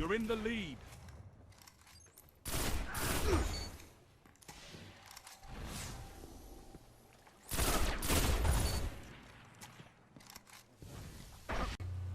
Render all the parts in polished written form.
You're in the lead.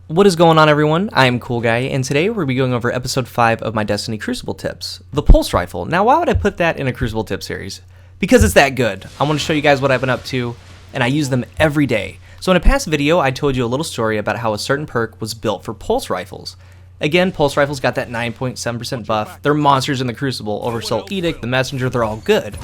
What is going on, everyone? I am Cool Guy, and today we'll be going over episode 5 of my Destiny Crucible tips, the pulse rifle. Now, why would I put that in a Crucible tip series? Because it's that good. I want to show you guys what I've been up to, and I use them every day. So in a past video, I told you a little story about how a certain perk was built for pulse rifles. Again, pulse rifles got that 9.7% buff. They're monsters in the Crucible. Oversoul Edict, the Messenger, they're all good.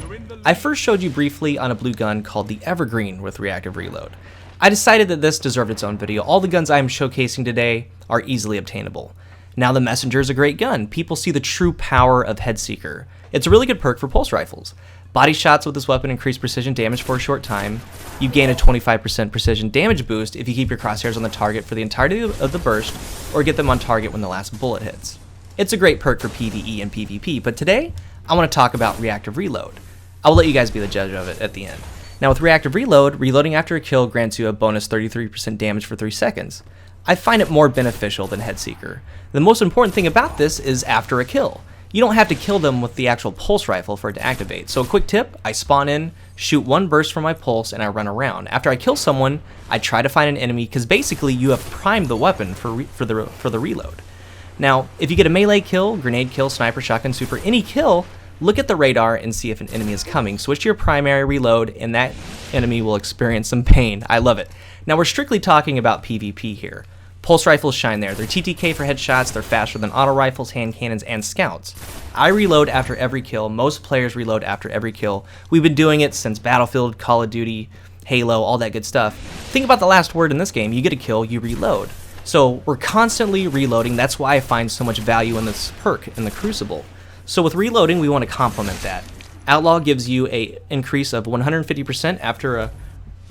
I first showed you briefly on a blue gun called the Evergreen with reactive reload. I decided that this deserved its own video. All the guns I am showcasing today are easily obtainable. Now the Messenger is a great gun. People see the true power of Headseeker. It's a really good perk for pulse rifles. Body shots with this weapon increase precision damage for a short time. You gain a 25% precision damage boost if you keep your crosshairs on the target for the entirety of the burst, or get them on target when the last bullet hits. It's a great perk for PvE and PvP, but today I want to talk about reactive reload. I will let you guys be the judge of it at the end. Now with reactive reload, reloading after a kill grants you a bonus 33% damage for 3 seconds. I find it more beneficial than Headseeker. The most important thing about this is after a kill. You don't have to kill them with the actual pulse rifle for it to activate. So a quick tip, I spawn in, shoot one burst from my pulse, and I run around. After I kill someone, I try to find an enemy because basically you have primed the weapon for the reload. Now, if you get a melee kill, grenade kill, sniper, shotgun, super, any kill, look at the radar and see if an enemy is coming. Switch to your primary reload and that enemy will experience some pain. I love it. Now we're strictly talking about PvP here. Pulse rifles shine there. They're TTK for headshots, they're faster than auto rifles, hand cannons, and scouts. I reload after every kill. Most players reload after every kill. We've been doing it since Battlefield, Call of Duty, Halo, all that good stuff. Think about the last word in this game. You get a kill, you reload. So we're constantly reloading. That's why I find so much value in this perk in the Crucible. So with reloading, we want to complement that. Outlaw gives you an increase of 150% after a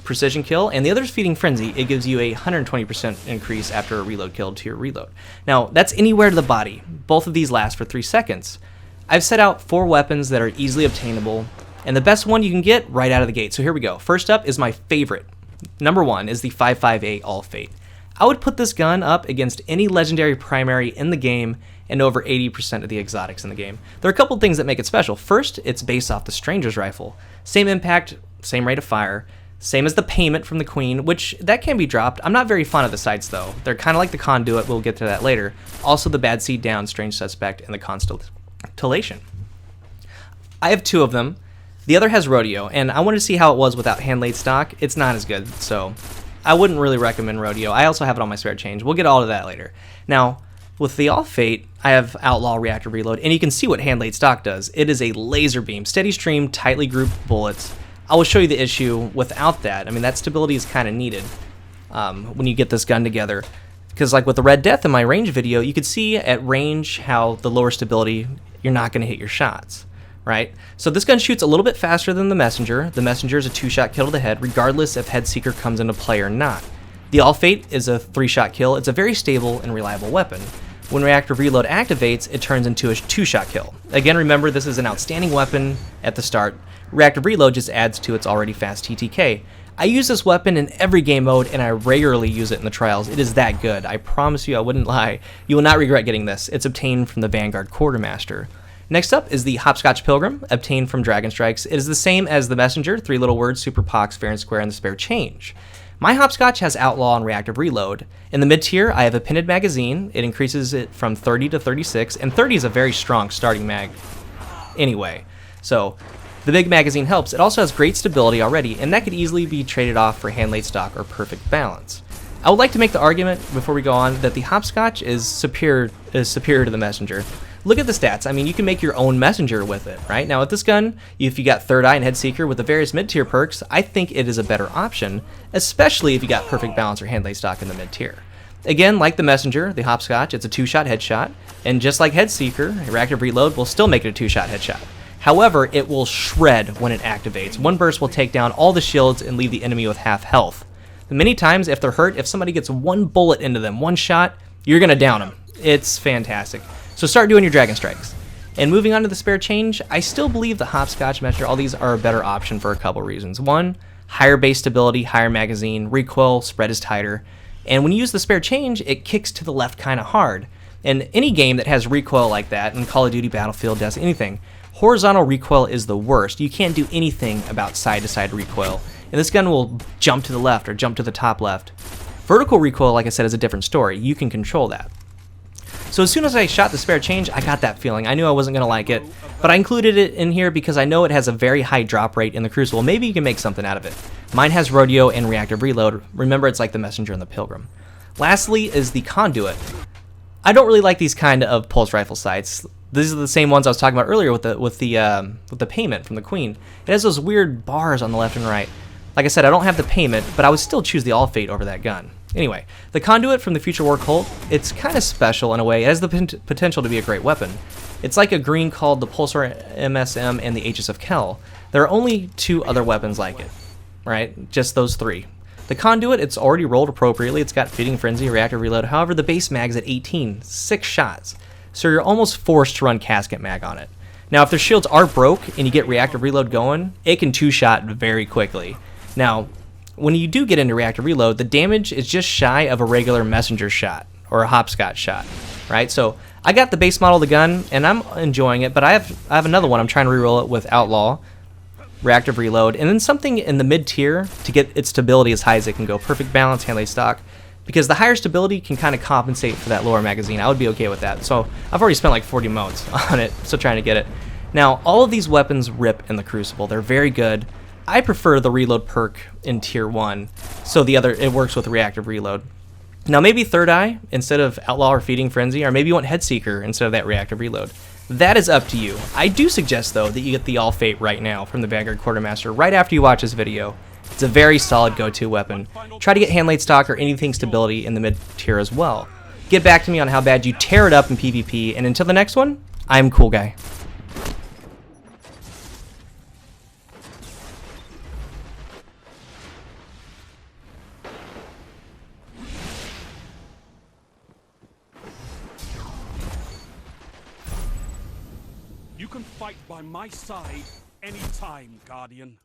precision kill, and the other is Feeding Frenzy. It gives you a 120% increase after a reload kill to your reload. Now, that's anywhere to the body. Both of these last for 3 seconds. I've set out 4 weapons that are easily obtainable, and the best one you can get right out of the gate. So here we go. First up is my favorite. Number 1 is the 5.58 All Fate. I would put this gun up against any legendary primary in the game and over 80% of the exotics in the game. There are a couple things that make it special. First, it's based off the Stranger's Rifle. Same impact, same rate of fire, same as the payment from the Queen, which that can be dropped. I'm not very fond of the sights though. They're kind of like the Conduit, we'll get to that later. Also the Bad Seed Down, Strange Suspect, and the Constellation. I have 2 of them. The other has Rodeo, and I wanted to see how it was without hand-laid stock. It's not as good, so I wouldn't really recommend Rodeo. I also have it on my spare change. We'll get all to that later. Now, with the All Fate, I have Outlaw Reactive Reload, and you can see what hand-laid stock does. It is a laser beam, steady stream, tightly grouped bullets. I will show you the issue without that. I mean, that stability is kind of needed when you get this gun together. Because like with the Red Death in my range video, you could see at range how the lower stability, you're not going to hit your shots, right? So this gun shoots a little bit faster than the Messenger. The Messenger is a 2-shot kill to the head, regardless if Headseeker comes into play or not. The All Fate is a 3-shot kill. It's a very stable and reliable weapon. When Reactive Reload activates, it turns into a 2-shot kill. Again, remember, this is an outstanding weapon at the start. Reactive Reload just adds to its already fast TTK. I use this weapon in every game mode, and I regularly use it in the trials. It is that good. I promise you, I wouldn't lie. You will not regret getting this. It's obtained from the Vanguard Quartermaster. Next up is the Hopscotch Pilgrim, obtained from Dragon Strikes. It is the same as the Messenger, 3 little words, Super Pox, Fair and Square, and the Spare Change. My Hopscotch has Outlaw and Reactive Reload. In the mid-tier, I have a Pinned Magazine. It increases it from 30 to 36, and 30 is a very strong starting mag anyway. So the big magazine helps. It also has great stability already, and that could easily be traded off for hand-laid stock or perfect balance. I would like to make the argument, before we go on, that the Hopscotch is superior to the Messenger. Look at the stats. I mean, you can make your own Messenger with it, right? Now with this gun, if you got Third Eye and Headseeker with the various mid-tier perks, I think it is a better option, especially if you got perfect balance or hand-laid stock in the mid-tier. Again, like the Messenger, the Hopscotch, it's a 2-shot headshot, and just like Headseeker, Reactive Reload will still make it a 2-shot headshot. However, it will shred when it activates. One burst will take down all the shields and leave the enemy with half health. Many times, if they're hurt, if somebody gets one bullet into them, one shot, you're going to down them. It's fantastic. So start doing your Dragon Strikes. And moving on to the Spare Change, I still believe the Hopscotch, Messenger, all these are a better option for a couple reasons. One, higher base stability, higher magazine, recoil, spread is tighter. And when you use the Spare Change, it kicks to the left kind of hard. In any game that has recoil like that, in Call of Duty, Battlefield, Destiny, anything, horizontal recoil is the worst. You can't do anything about side-to-side recoil. And this gun will jump to the left or jump to the top left. Vertical recoil, like I said, is a different story. You can control that. So as soon as I shot the spare change, I got that feeling. I knew I wasn't going to like it, but I included it in here because I know it has a very high drop rate in the Crucible. Maybe you can make something out of it. Mine has rodeo and reactive reload. Remember, it's like the messenger and the pilgrim. Lastly is the conduit. I don't really like these kind of pulse rifle sights. These are the same ones I was talking about earlier with the payment from the Queen. It has those weird bars on the left and right. Like I said, I don't have the payment, but I would still choose the All Fate over that gun. Anyway, the conduit from the Future War Colt, it's kind of special in a way. It has the potential to be a great weapon. It's like a green called the Pulsar MSM and the Aegis of Kell. There are only 2 other weapons like it, right? Just those 3. The conduit, it's already rolled appropriately. It's got Feeding Frenzy, Reactive Reload. However, the base mag's at 18, 6 shots. So you're almost forced to run Casket Mag on it. Now, if the shields are broke and you get Reactive Reload going, it can 2-shot very quickly. Now, when you do get into Reactive Reload, the damage is just shy of a regular messenger shot or a hopscotch shot, right? So I got the base model of the gun and I'm enjoying it, but I have another one. I'm trying to reroll it with Outlaw, Reactive Reload, and then something in the mid tier to get its stability as high as it can go. Perfect balance, hand-laid stock, because the higher stability can kind of compensate for that lower magazine. I would be okay with that. So I've already spent like 40 modes on it, still trying to get it. Now, all of these weapons rip in the Crucible. They're very good. I prefer the reload perk in tier 1, so it works with reactive reload. Now maybe Third Eye instead of Outlaw or Feeding Frenzy, or maybe you want Headseeker instead of that reactive reload. That is up to you. I do suggest though that you get the All Fate right now from the Vanguard Quartermaster right after you watch this video. It's a very solid go-to weapon. Try to get hand-laid stock or anything stability in the mid tier as well. Get back to me on how bad you tear it up in PvP, and until the next one, I'm Cool Guy. You can fight by my side anytime, Guardian.